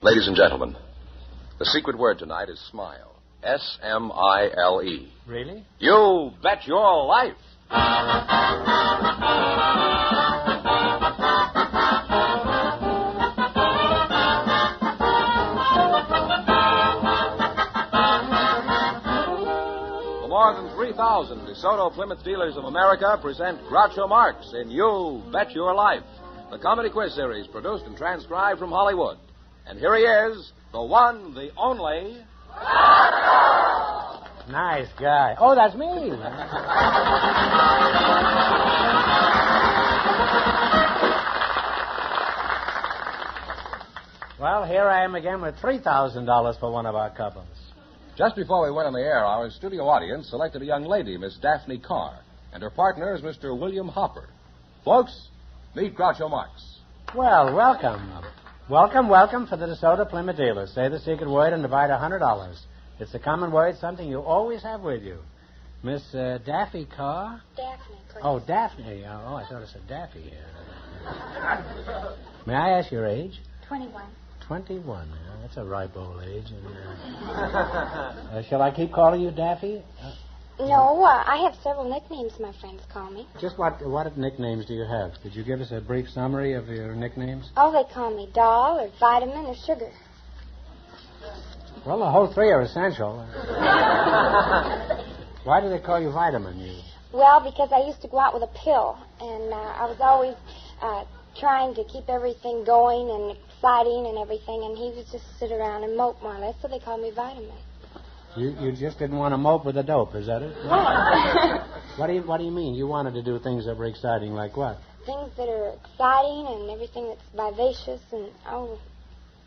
Ladies and gentlemen, the secret word tonight is smile. S-M-I-L-E. Really? You bet your life. The more than 3,000 DeSoto Plymouth dealers of America present Groucho Marx in You Bet Your Life, the comedy quiz series produced and transcribed from Hollywood. And here he is, the one, the only... Nice guy. Oh, that's me. Well, here I am again with $3,000 for one of our couples. Just before we went on the air, our studio audience selected a young lady, Miss Daphne Carr, and her partner is Mr. William Hopper. Folks, meet Groucho Marx. Well, welcome. Welcome for the DeSoto Plymouth dealers. Say the secret word and divide $100. It's a common word, something you always have with you. Miss Daffy Carr? Daphne, please. Oh, Daphne. Oh, I thought it said Daffy here. May I ask your age? 21. 21. That's a ripe old age. Shall I keep calling you Daffy? No, I have several nicknames my friends call me. Just what nicknames do you have? Could you give us a brief summary of your nicknames? Oh, they call me Doll or Vitamin or Sugar. Well, the whole three are essential. Why do they call you Vitamin? Well, because I used to go out with a pill, and I was always trying to keep everything going and exciting and everything, and he would just sit around and mope more or less, so they called me Vitamin. You just didn't want to mope with the dope, is that it? What do you mean? You wanted to do things that were exciting, like what? Things that are exciting and everything that's vivacious and,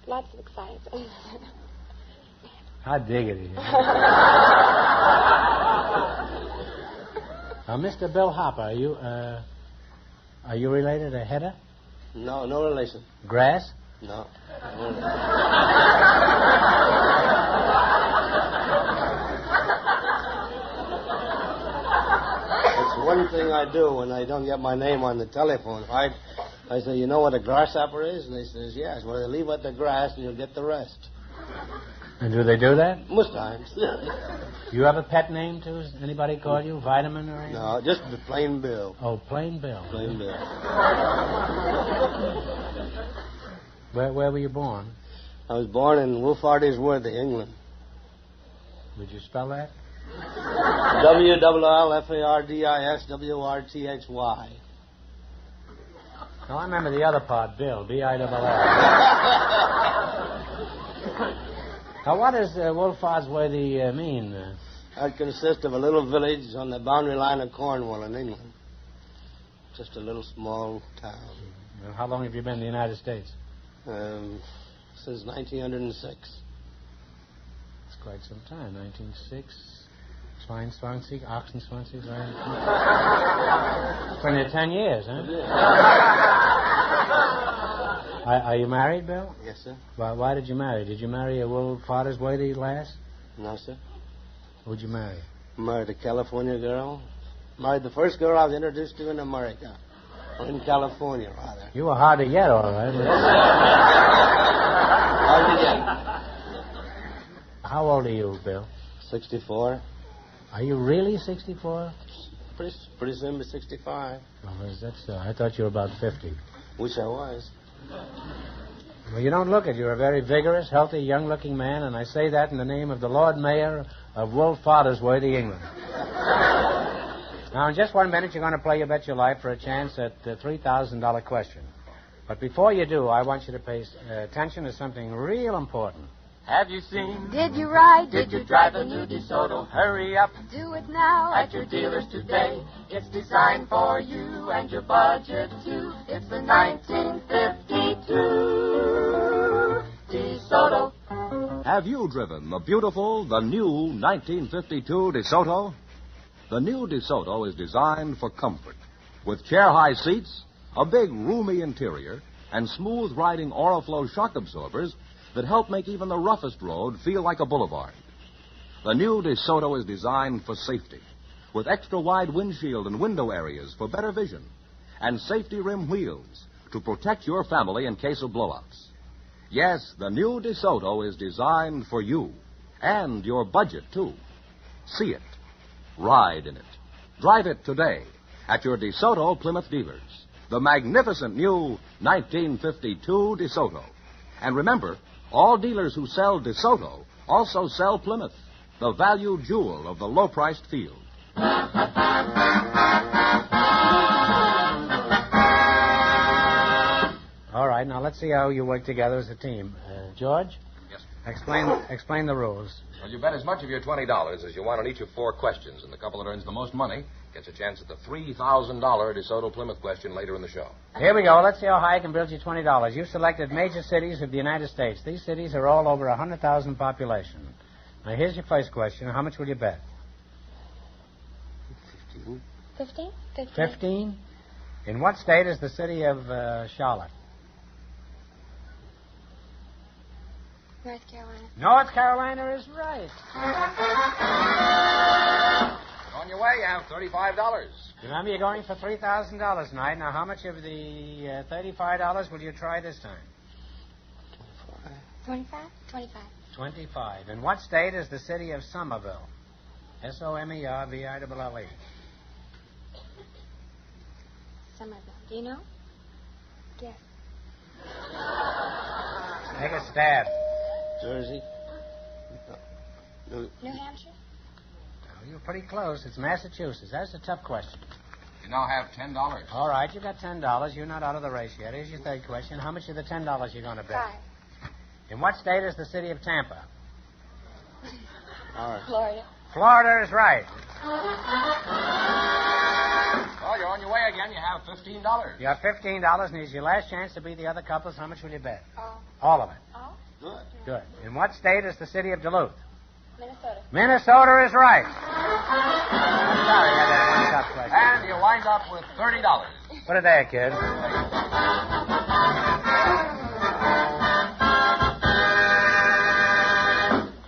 lots of exciting things. I dig it. Mr. Bill Hopper, are you related to Hedda? No, no relation. Grass? No. It's one thing I do when I don't get my name on the telephone. I say, you know what a grasshopper is? And they says, yes. Well, they leave out the grass and you'll get the rest. And do they do that? Most times. You have a pet name, too? Does anybody call you Vitamin or anything? No, just the plain Bill. Oh, Plain Bill. Plain Bill. Where were you born? I was born in Wolfartisworthy, England. Would you spell that? WLLFARDISWRTHY. No, I remember the other part, Bill, B-I-L-L. Now, what does Wolfartisworthy mean? That consists of a little village on the boundary line of Cornwall in England. Just a little small town. Well, how long have you been in the United States? Since 1906. It's quite some time. 1906. Schweinswansig, Ochsenswansig, right? It's been here 10 years, huh? Yeah. Are you married, Bill? Yes, sir. Why did you marry? Did you marry a Wolfartisworthy lass? No, sir. Who'd you marry? Married a California girl. Married the first girl I was introduced to in America. Or in California, rather. You were hard to get, all right. Hard to get. How old are you, Bill? 64. Are you really 64? Pretty soon be 65. Oh, is that so? I thought you were about 50. Wish I was. Well, you don't look it. You're a very vigorous, healthy, young-looking man, and I say that in the name of the Lord Mayor of Wolfartisworthy, England. Now, in just 1 minute, you're going to play You Bet Your Life for a chance at the $3,000 question. But before you do, I want you to pay attention to something real important. Have you seen? Did you ride? Did you drive a new DeSoto? Hurry up Do it now. at your dealers today. It's designed for you and your budget too. It's the 1952 DeSoto. Have you driven the new 1952 DeSoto? The new DeSoto is designed for comfort. With chair-high seats, a big, roomy interior, and smooth-riding Oriflow shock absorbers that help make even the roughest road feel like a boulevard. The new DeSoto is designed for safety, with extra-wide windshield and window areas for better vision, and safety rim wheels to protect your family in case of blowouts. Yes, the new DeSoto is designed for you and your budget, too. See it. Ride in it. Drive it today at your DeSoto Plymouth dealers. The magnificent new 1952 DeSoto. And remember, all dealers who sell DeSoto also sell Plymouth, the value jewel of the low-priced field. All right, now let's see how you work together as a team. George? Yes. Explain the rules. Well, you bet as much of your $20 as you want on each of 4 questions, and the couple that earns the most money gets a chance at the $3,000 DeSoto Plymouth question later in the show. Here we go. Let's see how high I can build you $20. You've selected major cities of the United States. These cities are all over 100,000 population. Now, here's your first question. How much will you bet? 15? 15? In what state is the city of Charlotte? North Carolina. North Carolina is right. On your way, you have $35. Remember, you're going for $3,000 tonight. Now, how much of the $35 will you try this time? 25? 25. 25. In what state is the city of Somerville? Somerville. Somerville. Do you know? Yes. Take a stab. Jersey. New Hampshire? Oh, you're pretty close. It's Massachusetts. That's a tough question. You now have $10. All right, you got $10. You're not out of the race yet. Here's your third question. How much of the $10 you going to bet? 5. In what state is the city of Tampa? Florida. Florida is right. Well, you're on your way again. You have $15. You have $15, and here's your last chance to beat the other couples. How much will you bet? All. All of it. All? Good. Good. In what state is the city of Duluth? Minnesota. Minnesota is right. I'm sorry, I got one tough question. And you wind up with $30. Put it there, kid.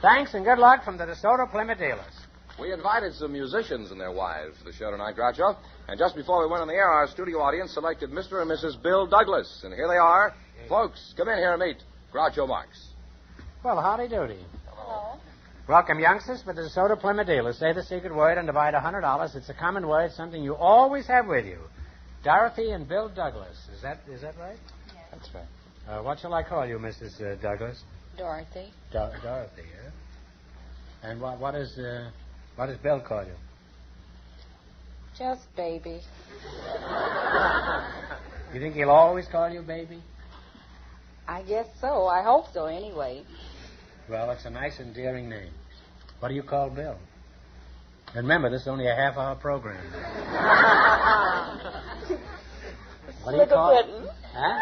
Thanks and good luck from the DeSoto Plymouth dealers. We invited some musicians and their wives to the show tonight, Groucho. And just before we went on the air, our studio audience selected Mr. and Mrs. Bill Douglas. And here they are. Folks, come in here and meet Groucho Marx. Well, howdy doody. Hello. Welcome, youngsters, for the DeSoto Plymouth dealers. Say the secret word and divide $100. It's a common word, something you always have with you. Dorothy and Bill Douglas. Is that right? Yes. That's right. What shall I call you, Mrs. Douglas? Dorothy. Dorothy, yeah. And what does Bill call you? Just baby. You think he'll always call you baby? I guess so. I hope so, anyway. Well, it's a nice, endearing name. What do you call Bill? And remember, this is only a half-hour program. What do you call it? Huh?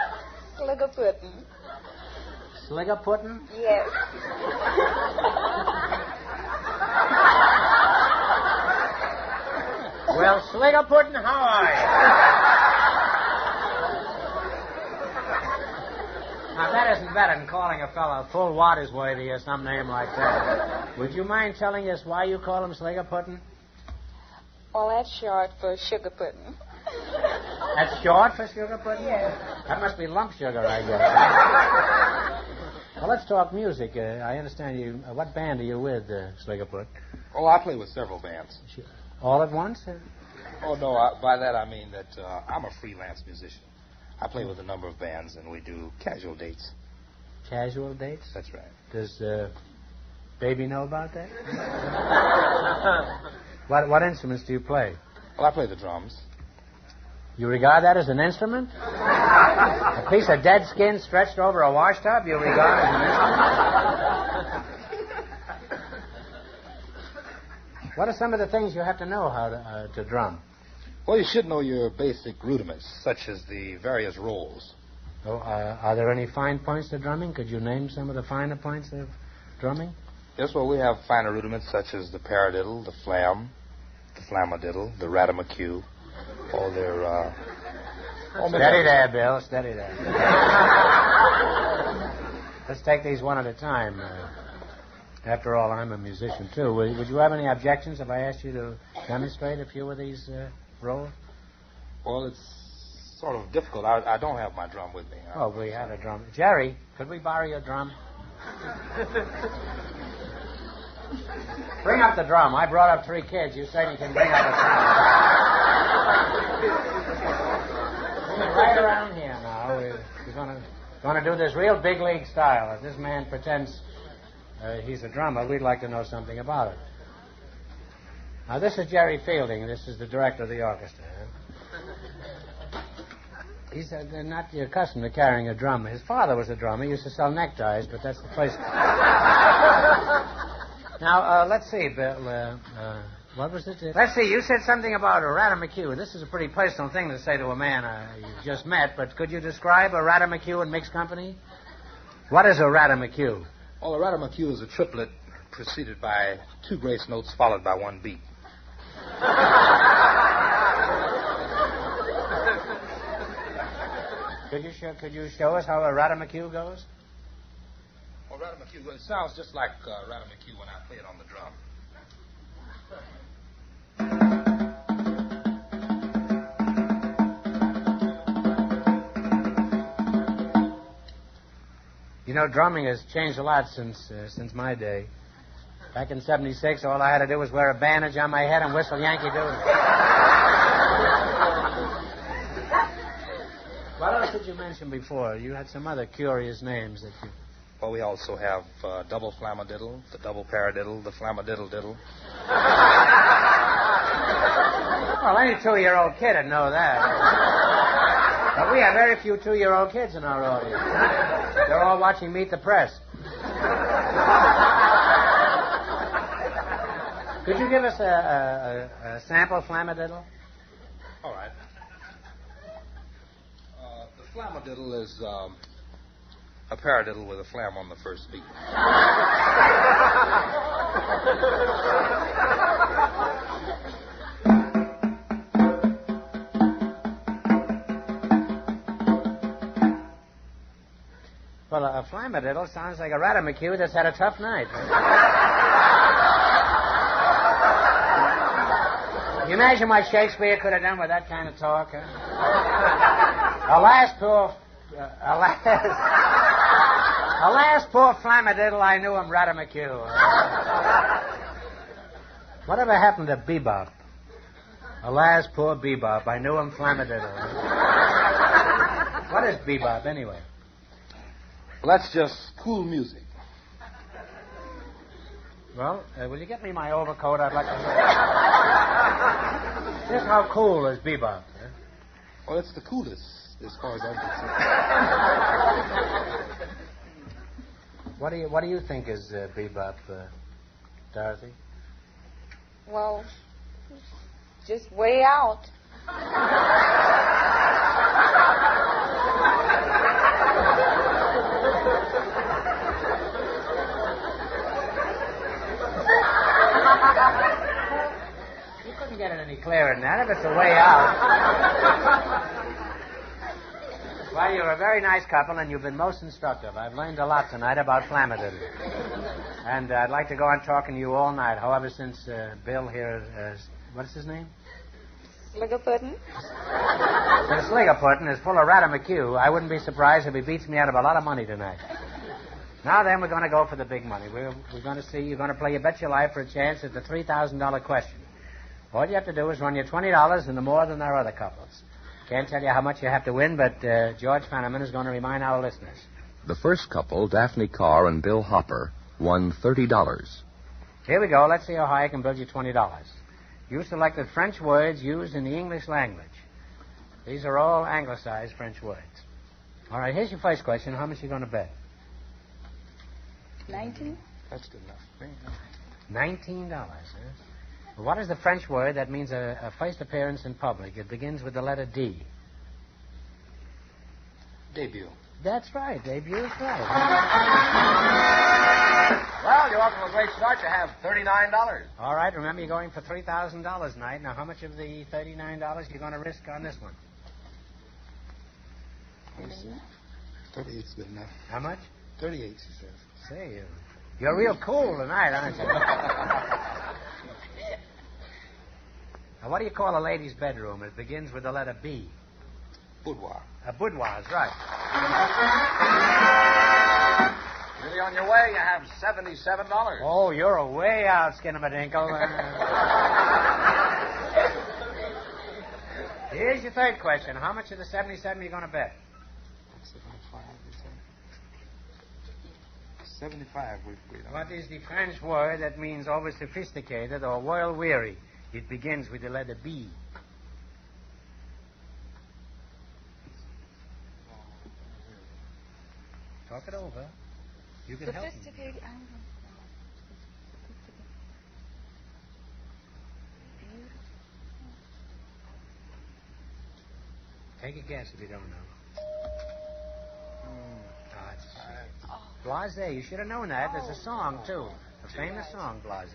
Sliggerpuddin. Sliggerpuddin? Yes. Well, Sliggerpuddin, how are you? Now, that isn't better than calling a fellow full water's worthy or some name like that. Would you mind telling us why you call him Sliggerpuddin? Well, that's short for sugar pudding. That's short for sugar pudding? Yes. That must be lump sugar, I guess. Well, let's talk music. I understand you. What band are you with, Sliggerpuddin? Oh, I play with several bands. All at once? Oh, no, by that I mean that I'm a freelance musician. I play with a number of bands, and we do casual dates. Casual dates? That's right. Does Baby know about that? What instruments do you play? Well, I play the drums. You regard that as an instrument? A piece of dead skin stretched over a washtub you regard as an instrument? What are some of the things you have to know how to drum? Well, you should know your basic rudiments, such as the various rolls. Oh, are there any fine points to drumming? Could you name some of the finer points of drumming? Yes, well, we have finer rudiments such as the paradiddle, the flam, the flamadiddle, the ratamacue. All their... Steady there, Bill. Steady there. Let's take these one at a time. After all, I'm a musician, too. Would you have any objections if I asked you to demonstrate a few of these rolls? Well, it's sort of difficult. I don't have my drum with me. Oh, we had a drum. Jerry, could we borrow your drum? Bring up the drum. I brought up 3 kids. You certainly can bring up a drum. Right around here now. We're going to do this real big league style. If this man pretends he's a drummer, we'd like to know something about it. Now, this is Jerry Fielding. This is the director of the orchestra. He's not accustomed to carrying a drum. His father was a drummer. He used to sell neckties, but that's the place. Now, let's see, Bill. What was it? Let's see, you said something about a Ratamaqueue. This is a pretty personal thing to say to a man you've just met, but could you describe a Ratamaqueue in mixed company? What is a Ratamaqueue? Well, a Ratamaqueue is a triplet preceded by 2 grace notes followed by 1 beat. Could you show us how a Ratamaqueue goes? Well, Ratamaqueue, it sounds just like Ratamaqueue when I play it on the drum. You know, drumming has changed a lot since my day. Back in '76, all I had to do was wear a bandage on my head and whistle Yankee Doodle. What else did you mention before? You had some other curious names that you... Well, we also have double flamadiddle, the double paradiddle, the flamadiddle-diddle. Well, any 2-year-old kid would know that. But we have very few 2-year-old kids in our audience. They're all watching Meet the Press. Could you give us a sample flamadiddle? All right. The flamadiddle is a paradiddle with a flam on the first beat. Well, a flamadiddle sounds like a Ratamaqueue that's had a tough night. You imagine what Shakespeare could have done with that kind of talk, huh? Alas, poor flamadiddle, I knew him Ratamaqueue. Whatever happened to bebop? Alas, poor bebop, I knew him flamadiddle. What is bebop, anyway? Well, that's just cool music. Well, will you get me my overcoat? I'd like to... Just how cool is bebop? Huh? Well, it's the coolest, as far as I'm concerned. What do you think is bebop, Dorothy? Well, just way out. You couldn't get it any clearer than that if it's a way out. Well, you're a very nice couple, and you've been most instructive. I've learned a lot tonight about flamadiddle. And I'd like to go on talking to you all night. However, since Bill here, what's his name? Sliggerpuddin. Since Sliggerpuddin is full of Ratamaqueue, I wouldn't be surprised if he beats me out of a lot of money tonight. Now then, we're going to go for the big money. We're going to see, you're going to play You Bet Your Life for a chance at the $3,000 question. All you have to do is run your $20 into more than our other couples. Can't tell you how much you have to win, but George Fenneman is going to remind our listeners. The first couple, Daphne Carr and Bill Hopper, won $30. Here we go. Let's see how high I can build you $20. You selected French words used in the English language. These are all anglicized French words. All right, here's your first question. How much are you going to bet? 19? That's good enough. $19, huh? Well, what is the French word that means a first appearance in public? It begins with the letter D. Debut. That's right. Debut is right. Well, you're off to a great start. You have $39. All right, remember you're going for $3,000 tonight. Now, how much of the $39 are you going to risk on this one? 38's good enough. How much? 38, she says. Say, you're real cool tonight, aren't you? Now, what do you call a lady's bedroom? It begins with the letter B. Boudoir. A boudoir, is right. Really on your way, you have $77. Oh, you're a way out, Skinnamadingle. Here's your third question. How much of the 77 are you going to bet? 75. What is the French word that means over sophisticated or well weary? It begins with the letter B. Talk it over. You can help me. Sophisticated. I don't know. Take a guess if you don't know. Blase. You should have known that. There's a song, too. A famous song, Blase.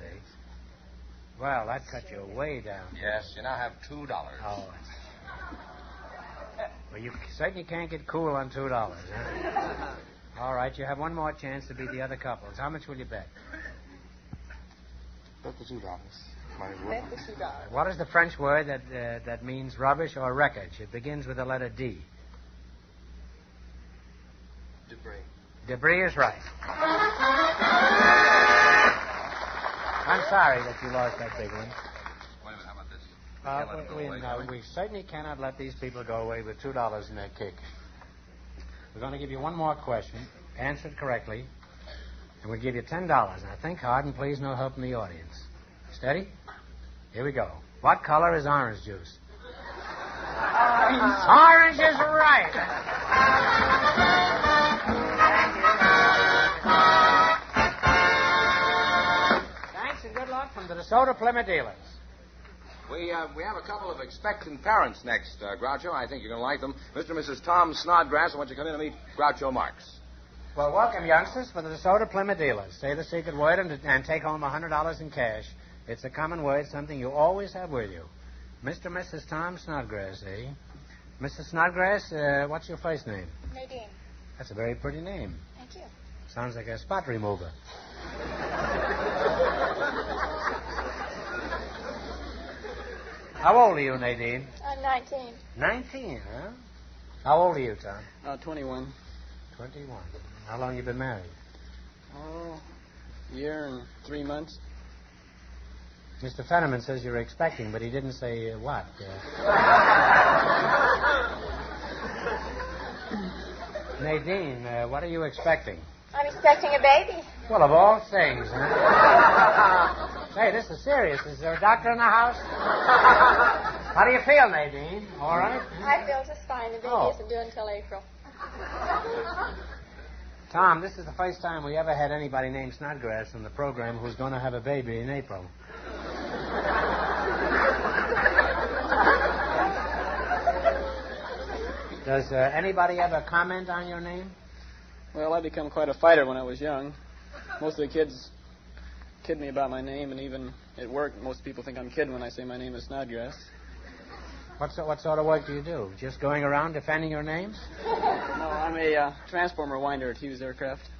Well, that cut you way down. Yes, you now have $2. Oh. Well, you certainly can't get cool on $2, huh? All right, you have one more chance to beat the other couples. How much will you bet? Bet the $2. Bet the $2. What is the French word that means rubbish or wreckage? It begins with the letter D. Debris. Debris is right. I'm sorry that you lost that big one. Wait a minute, how about this? We certainly cannot let these people go away with $2 in their kick. We're going to give you one more question. Answer it correctly, and we'll give you $10. Now think hard, and please no help from the audience. Steady? Here we go. What color is orange juice? Orange is right. Thanks and good luck from the DeSoto Plymouth dealers. We have a couple of expectant parents next, Groucho. I think you're going to like them. Mr. and Mrs. Tom Snodgrass, I want you to come in and meet Groucho Marx. Well, welcome, youngsters, for the DeSoto Plymouth dealers. Say the secret word and take home $100 in cash. It's a common word, something you always have with you. Mr. and Mrs. Tom Snodgrass, eh? Mrs. Snodgrass, what's your first name? Nadine. That's a very pretty name. Thank you. Sounds like a spot remover. How old are you, Nadine? I'm 19. 19, huh? How old are you, Tom? 21. 21. How long you been married? Oh, a year and 3 months. Mr. Fenneman says you're expecting, but he didn't say what. Nadine, what are you expecting? I'm expecting a baby. Well, of all things, huh? Hey, this is serious. Is there a doctor in the house? How do you feel, Nadine? All right? I feel just fine. The baby isn't due until April. Tom, this is the first time we ever had anybody named Snodgrass in the program who's going to have a baby in April. Does anybody ever comment on your name? Well, I become quite a fighter when I was young. Most of the kids kid me about my name, and even at work, most people think I'm kidding when I say my name is Snodgrass. What sort of work do you do? Just going around defending your names? No, I'm a transformer winder at Hughes Aircraft.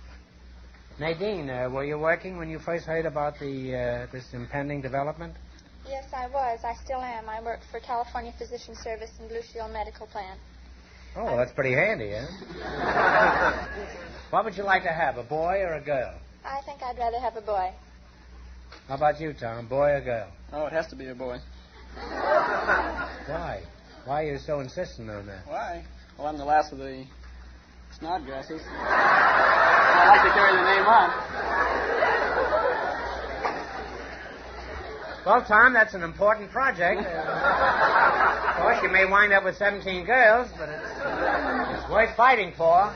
Nadine, were you working when you first heard about this impending development? Yes, I was. I still am. I work for California Physician Service and Blue Shield Medical Plan. Oh, well, that's pretty handy, huh? What would you like to have, a boy or a girl? I think I'd rather have a boy. How about you, Tom, boy or girl? Oh, it has to be a boy. Why? Why are you so insistent on that? Why? Well, I'm the last of the Snodgrasses. I like to carry the name on. Well, Tom, that's an important project. Of course, you may wind up with 17 girls, but it's worth fighting for.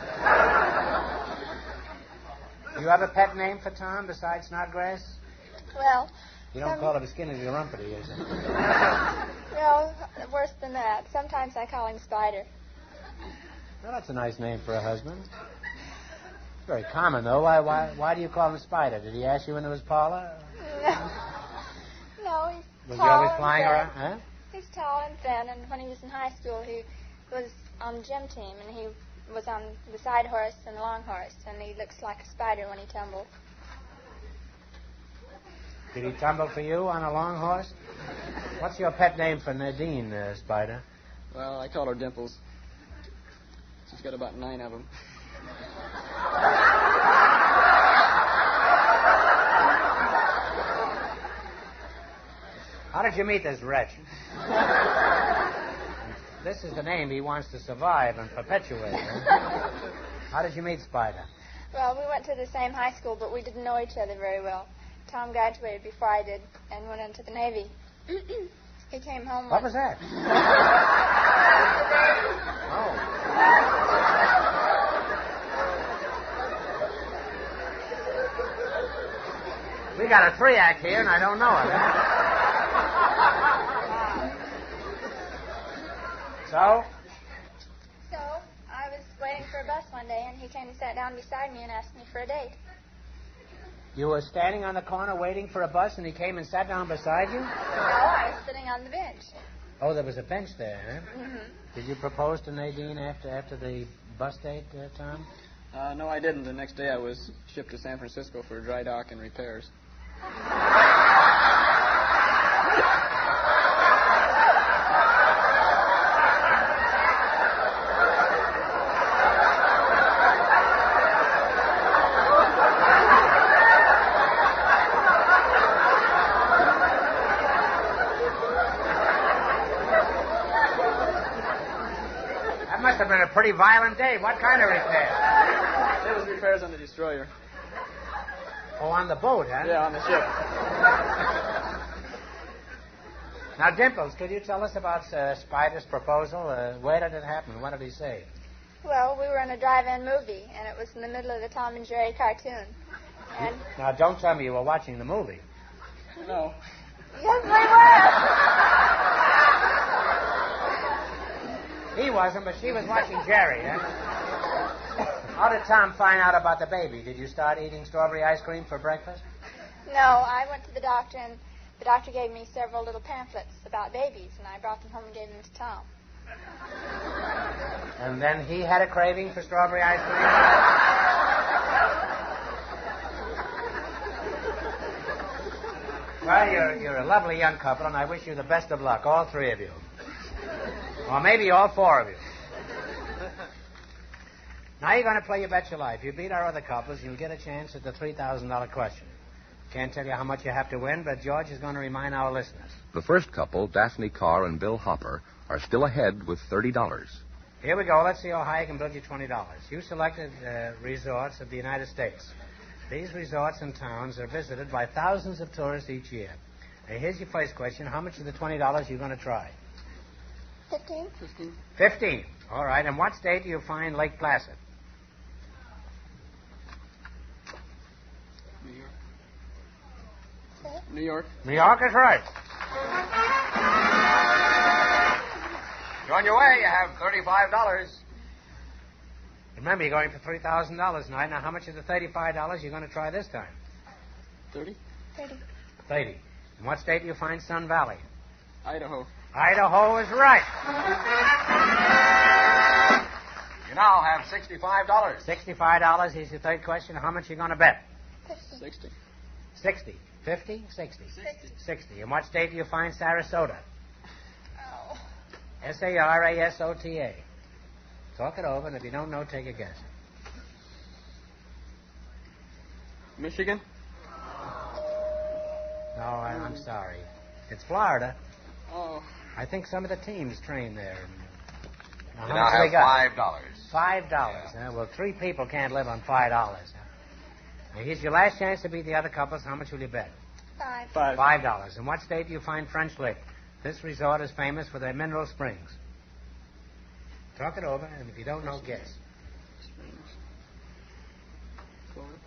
Do you have a pet name for Tom besides Snodgrass? Well... You don't call him Skinny the Rumpety, is it? No, worse than that. Sometimes I call him Spider. Well, that's a nice name for a husband. It's very common, though. Why do you call him Spider? Did he ask you into his parlor? No, he's Was tall he always and flying thin. around? Huh? He's tall and thin, and when he was in high school, he was on the gym team, and he was on the side horse and the long horse, and he looks like a spider when he tumbles. Did he tumble for you on a long horse? What's your pet name for Nadine, Spider? Well, I call her Dimples. She's got about 9 of them. How did you meet this wretch? This is the name he wants to survive and perpetuate. Huh? How did you meet Spider? Well, we went to the same high school, but we didn't know each other very well. Tom graduated before I did and went into the Navy. He came home. What was that? Oh. We got a 3-act here, and I don't know it. So? So, I was waiting for a bus one day, and he came and sat down beside me and asked me for a date. You were standing on the corner waiting for a bus, and he came and sat down beside you? No, I was sitting on the bench. Oh, there was a bench there, huh? Mm-hmm. Did you propose to Nadine after the bus date, Tom? No, I didn't. The next day I was shipped to San Francisco for dry dock and repairs. That must have been a pretty violent day. What kind of repair? It was repairs on the destroyer. Oh, on the boat, huh? Yeah, on the ship. Now, Dimples, could you tell us about Spider's proposal? Where did it happen? What did he say? Well, we were in a drive-in movie, and it was in the middle of the Tom and Jerry cartoon. And Now, don't tell me you were watching the movie. No. yes, we were. He wasn't, but she was watching Jerry, huh? How did Tom find out about the baby? Did you start eating strawberry ice cream for breakfast? No, I went to the doctor, and the doctor gave me several little pamphlets about babies, and I brought them home and gave them to Tom. And then he had a craving for strawberry ice cream? Well, you're a lovely young couple, and I wish you the best of luck, all 3 of you. Or maybe all 4 of you. Now you're going to play You Bet Your Life. You beat our other couples, you'll get a chance at the $3,000 question. Can't tell you how much you have to win, but George is going to remind our listeners. The first couple, Daphne Carr and Bill Hopper, are still ahead with $30. Here we go. Let's see how high I can build you $20. You selected resorts of the United States. These resorts and towns are visited by thousands of tourists each year. Here's your first question. How much of the $20 you're going to try? 15. 15. All right. In what state do you find Lake Placid? New York. New York is right. You're on your way. You have $35. Remember, you're going for $3,000 tonight. Now, how much of the $35 you're going to try this time? 30. 30. In what state do you find Sun Valley? Idaho. Idaho is right. You now have $65. $65. Here's your third question. How much are you going to bet? 60. 60. 50? 60. 60. In what state do you find Sarasota? Oh. Sarasota. Talk it over, and if you don't know, take a guess. Michigan. No, I'm sorry. It's Florida. Oh. I think some of the teams train there. Now, You how now much do they have got? $5. $5. Huh? Well, 3 people can't live on $5. Huh? Now, here's your last chance to beat the other couples. How much will you bet? 5. $5. In what state do you find French Lick? This resort is famous for their mineral springs. Talk it over, and if you don't know, guess. Florida.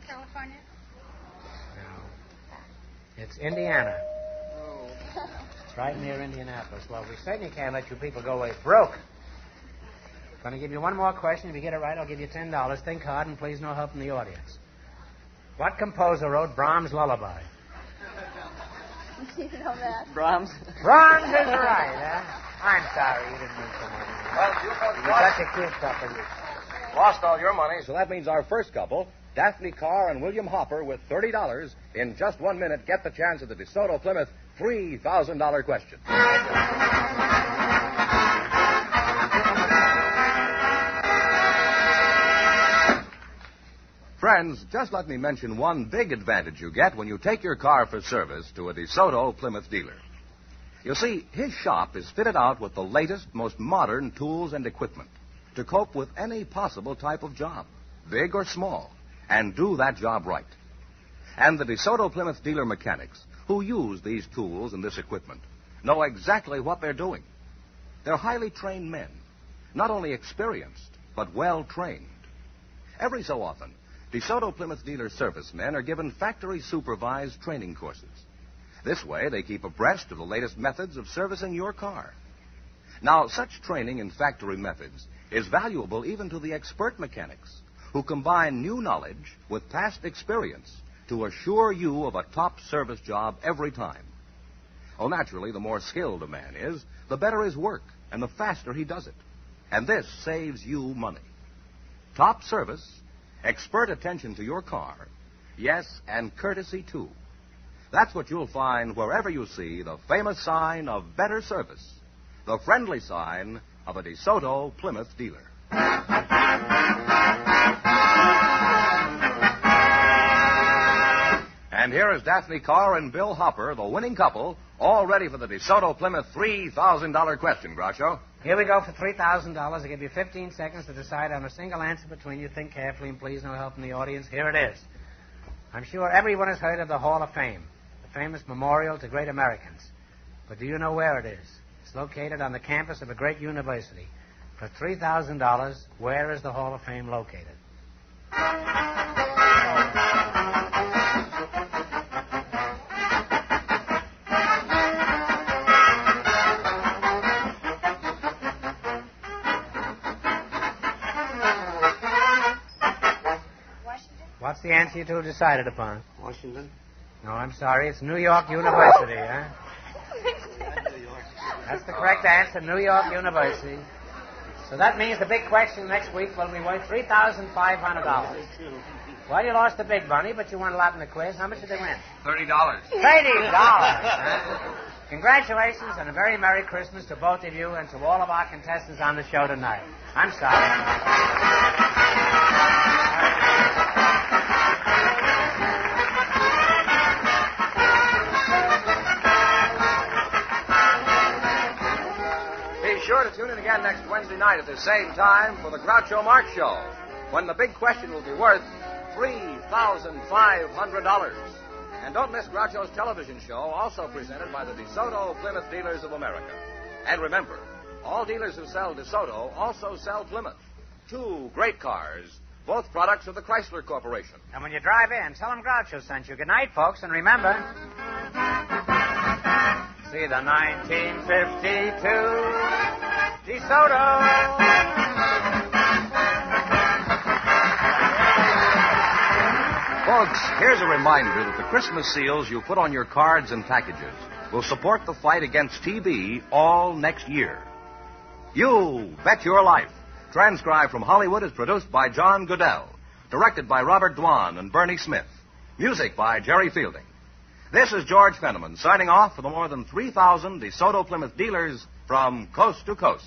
California. No. It's Indiana. Oh. It's right near Indianapolis. Well, we certainly can't let you people go away broke. I'm going to give you one more question. If you get it right, I'll give you $10. Think hard, and please no help from the audience. What composer wrote Brahms' Lullaby? You know that. Brahms. Brahms is right, huh? I'm sorry, you didn't mean so much. Well, you folks You're such a cute couple. lost all your money, So that means our first couple, Daphne Carr and William Hopper, with $30, in just 1 minute, get the chance at the DeSoto Plymouth $3,000 question. friends, just let me mention one big advantage you get when you take your car for service to a DeSoto Plymouth dealer. You see, his shop is fitted out with the latest, most modern tools and equipment to cope with any possible type of job, big or small, and do that job right. And the DeSoto Plymouth dealer mechanics who use these tools and this equipment know exactly what they're doing. They're highly trained men, not only experienced, but well-trained. Every so often, DeSoto Plymouth dealer servicemen are given factory-supervised training courses. This way, they keep abreast of the latest methods of servicing your car. Now, such training in factory methods is valuable even to the expert mechanics who combine new knowledge with past experience to assure you of a top service job every time. Oh, naturally, the more skilled a man is, the better his work and the faster he does it. And this saves you money. Top service, expert attention to your car, yes, and courtesy, too. That's what you'll find wherever you see the famous sign of better service, the friendly sign of a DeSoto Plymouth dealer. And here is Daphne Carr and Bill Hopper, the winning couple, all ready for the DeSoto Plymouth $3,000 question, Groucho. Here we go for $3,000. I give you 15 seconds to decide on a single answer between you. Think carefully, and please no help from the audience. Here it is. I'm sure everyone has heard of the Hall of Fame, the famous memorial to great Americans. But do you know where it is? It's located on the campus of a great university. For $3,000, where is the Hall of Fame located? What's the answer you two decided upon? Washington. No, I'm sorry. It's New York University, huh? That's the correct answer, New York University. So that means the big question next week will be worth $3,500. Well, you lost the big money, but you won a lot in the quiz. How much did they win? $30. $30. Congratulations and a very Merry Christmas to both of you and to all of our contestants on the show tonight. I'm sorry. Be sure to tune in again next Wednesday night at the same time for the Groucho Marx Show, when the big question will be worth $3,500. And don't miss Groucho's television show, also presented by the DeSoto Plymouth Dealers of America. And remember, all dealers who sell DeSoto also sell Plymouth. Two great cars, both products of the Chrysler Corporation. And when you drive in, tell them Groucho sent you. Good night, folks, and remember, see the 1952 DeSoto. Folks, here's a reminder that the Christmas seals you put on your cards and packages will support the fight against TB all next year. You Bet Your Life, transcribed from Hollywood, is produced by John Goodell, directed by Robert Dwan and Bernie Smith, music by Jerry Fielding. This is George Fenneman signing off for the more than 3,000 DeSoto Plymouth dealers from coast to coast.